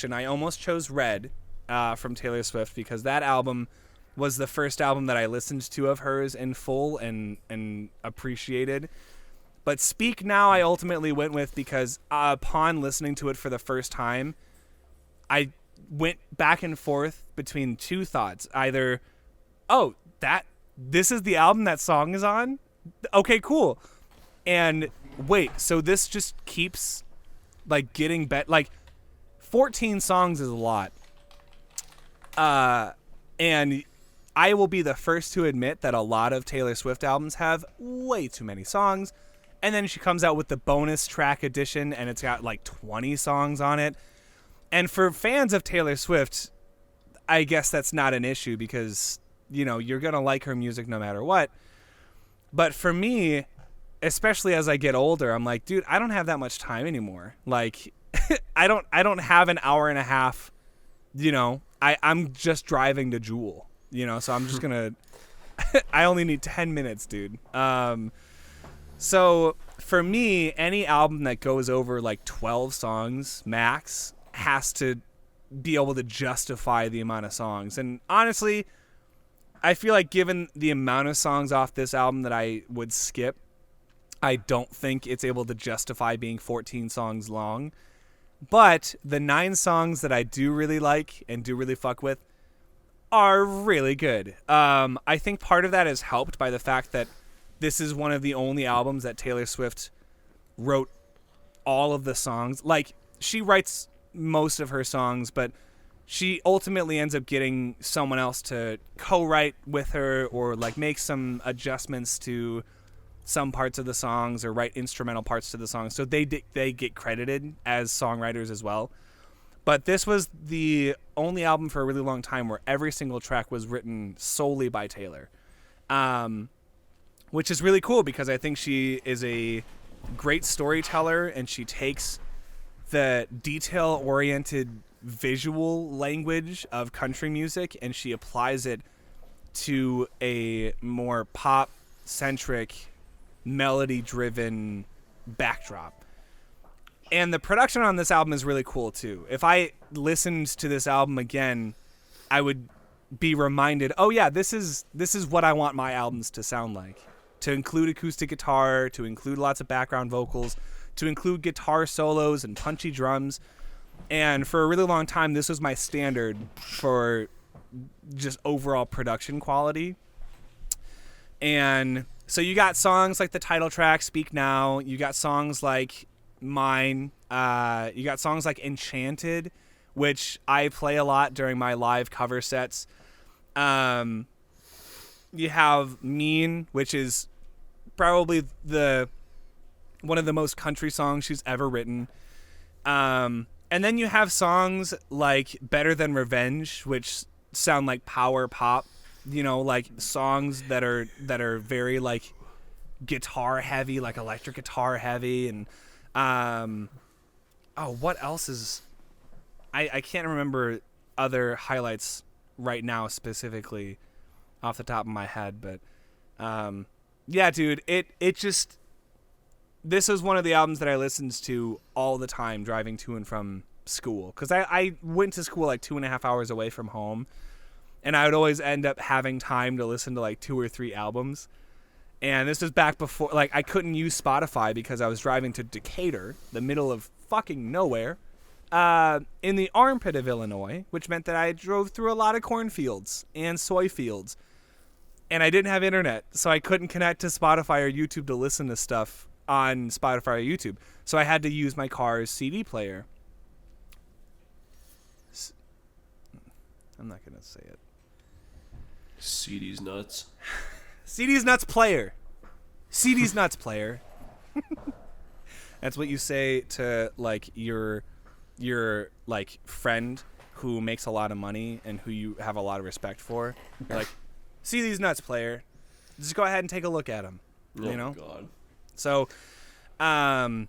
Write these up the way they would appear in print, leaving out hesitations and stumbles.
I almost chose Red from Taylor Swift because that album was the first album that I listened to of hers in full and appreciated. But Speak Now I ultimately went with because upon listening to it for the first time, I went back and forth between two thoughts. Either, oh, this is the album that song is on? Okay, cool. And wait, so this just keeps like getting better. Like 14 songs is a lot. And I will be the first to admit that a lot of Taylor Swift albums have way too many songs. And then she comes out with the bonus track edition and it's got like 20 songs on it. And for fans of Taylor Swift, I guess that's not an issue because, you know, you're going to like her music no matter what. But for me, especially as I get older, I'm like, dude, I don't have that much time anymore. Like, I don't have an hour and a half, you know, I'm just driving to Jewel, you know, so I'm just going to, I only need 10 minutes, dude. So for me, any album that goes over like 12 songs max has to be able to justify the amount of songs. And honestly, I feel like given the amount of songs off this album that I would skip, I don't think it's able to justify being 14 songs long. But the 9 songs that I do really like and do really fuck with are really good. I think part of that is helped by the fact that this is one of the only albums that Taylor Swift wrote all of the songs. Like, she writes most of her songs, but she ultimately ends up getting someone else to co-write with her or like make some adjustments to some parts of the songs or write instrumental parts to the songs. So they get credited as songwriters as well. But this was the only album for a really long time where every single track was written solely by Taylor. Which is really cool because I think she is a great storyteller and she takes the detail-oriented visual language of country music and she applies it to a more pop-centric, melody-driven backdrop. And the production on this album is really cool too. If I listened to this album again, I would be reminded, oh yeah, this is what I want my albums to sound like. To include acoustic guitar, to include lots of background vocals, to include guitar solos and punchy drums. And for a really long time, this was my standard for just overall production quality. And so you got songs like the title track, Speak Now. You got songs like Mine. You got songs like Enchanted, which I play a lot during my live cover sets. You have Mean, which is probably one of the most country songs she's ever written. And then you have songs like Better Than Revenge, which sound like power pop, you know, like songs that are very like guitar heavy, like electric guitar heavy. And what else is I can't remember other highlights right now specifically off the top of my head, but yeah, dude, it just, this is one of the albums that I listened to all the time driving to and from school, because I went to school like 2.5 hours away from home, and I would always end up having time to listen to like 2 or 3 albums. And this was back before, like, I couldn't use Spotify because I was driving to Decatur, the middle of fucking nowhere, in the armpit of Illinois, which meant that I drove through a lot of cornfields and soy fields. And I didn't have internet, so I couldn't connect to Spotify or YouTube to listen to stuff on Spotify or YouTube. So I had to use my car's CD player. I'm not going to say it. CD's nuts. CD's nuts player. CD's nuts player. That's what you say to like your like friend who makes a lot of money and who you have a lot of respect for. You're like, see these nuts, player. Just go ahead and take a look at them. You know? God. So, I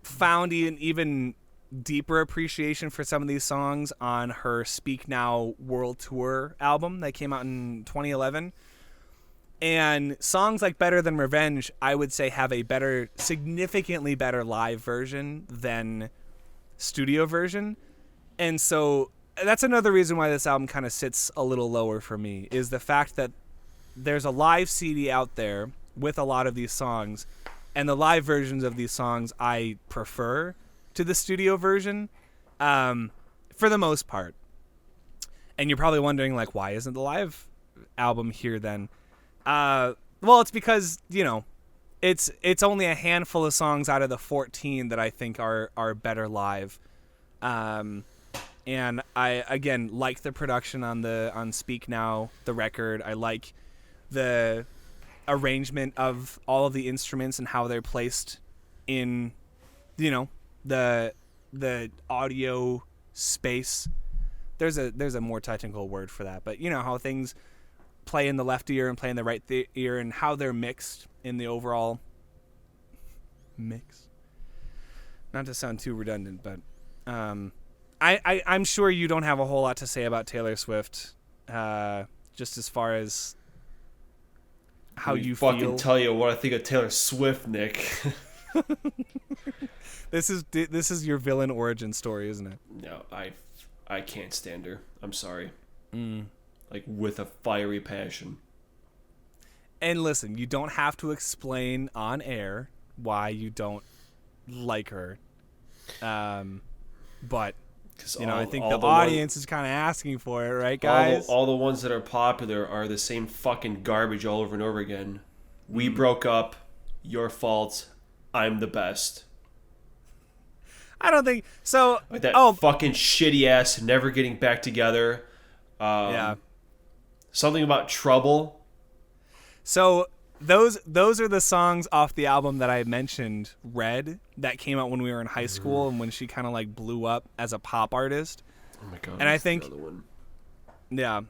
found an even deeper appreciation for some of these songs on her Speak Now World Tour album that came out in 2011. And songs like Better Than Revenge, I would say, have a significantly better live version than studio version. And so that's another reason why this album kind of sits a little lower for me, is the fact that there's a live CD out there with a lot of these songs, and the live versions of these songs I prefer to the studio version, for the most part. And you're probably wondering, like, why isn't the live album here then? Well, it's because, it's only a handful of songs out of the 14 that I think are better live. And I, again, like the production on Speak Now, the record. I like the arrangement of all of the instruments and how they're placed in, the audio space. There's a more technical word for that, but how things play in the left ear and play in the right ear, and how they're mixed in the overall mix. Not to sound too redundant, but I'm sure you don't have a whole lot to say about Taylor Swift, just as far as how you feel. Fucking tell you what I think of Taylor Swift, Nick. This is your villain origin story, isn't it? No, I can't stand her. I'm sorry. Like, with a fiery passion. And listen, you don't have to explain on air why you don't like her. But I think the audience is kind of asking for it, right, guys? All the ones that are popular are the same fucking garbage all over and over again. We broke up. Your fault. I'm the best. I don't think so. Like that fucking shitty ass Never Getting Back Together. Yeah. Something about Trouble. So those are the songs off the album that I mentioned, Red, that came out when we were in high school and when she kind of like blew up as a pop artist. Oh my god! And I think, yeah,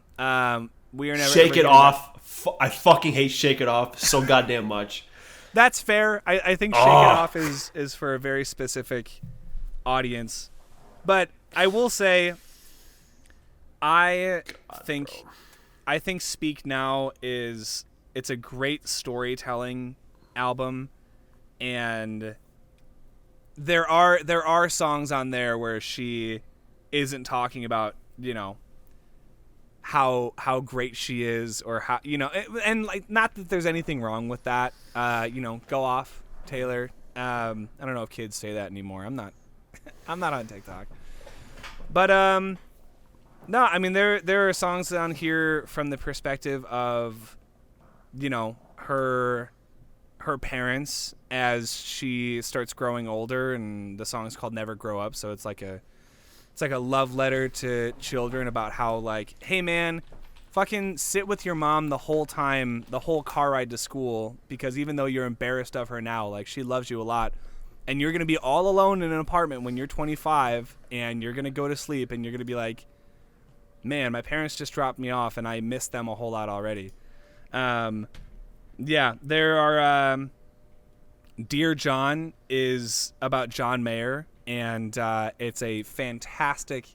we are never. Shake It Off. I fucking hate Shake It Off so goddamn much. That's fair. I think Shake It Off is for a very specific audience, but I will say, I think Speak Now it's a great storytelling album, and there are songs on there where she isn't talking about how great she is, or how and like, not that there's anything wrong with that. Go off, Taylor. I don't know if kids say that anymore. I'm not on TikTok, but no, I mean there are songs on here from the perspective of her parents as she starts growing older, and the song's called Never Grow Up, so it's like a love letter to children about how, like, hey man, fucking sit with your mom the whole car ride to school, because even though you're embarrassed of her now, like, she loves you a lot, and you're gonna be all alone in an apartment when you're 25, and you're gonna go to sleep and you're gonna be like, man, my parents just dropped me off and I miss them a whole lot already. Yeah, there are Dear John is about John Mayer, and it's a fantastic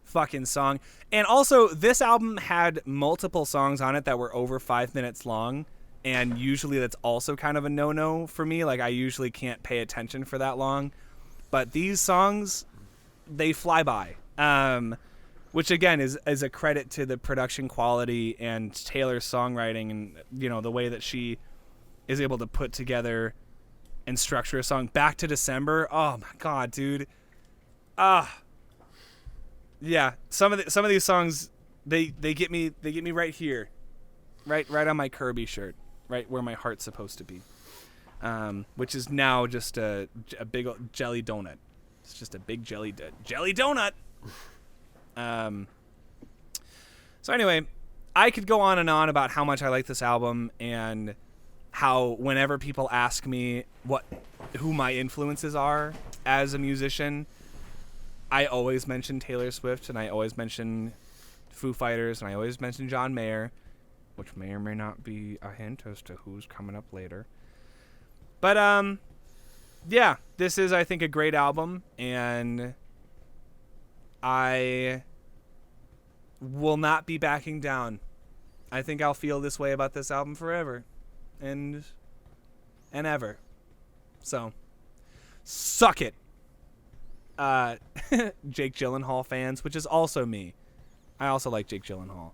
fucking song. And also, this album had multiple songs on it that were over 5 minutes long, and usually that's also kind of a no-no for me. Like, I usually can't pay attention for that long, but these songs, they fly by. Which again is a credit to the production quality and Taylor's songwriting, and the way that she is able to put together and structure a song. Back to December. Oh my god, dude. Yeah. Some of these songs, they get me right here, right on my Kirby shirt, right where my heart's supposed to be, which is now just a big jelly donut. It's just a big jelly donut. So anyway, I could go on and on about how much I like this album, and how whenever people ask me who my influences are as a musician, I always mention Taylor Swift, and I always mention Foo Fighters, and I always mention John Mayer, which may or may not be a hint as to who's coming up later. But yeah, this is, I think, a great album, and I will not be backing down. I think I'll feel this way about this album forever and ever. So, suck it. Jake Gyllenhaal fans, which is also me. I also like Jake Gyllenhaal.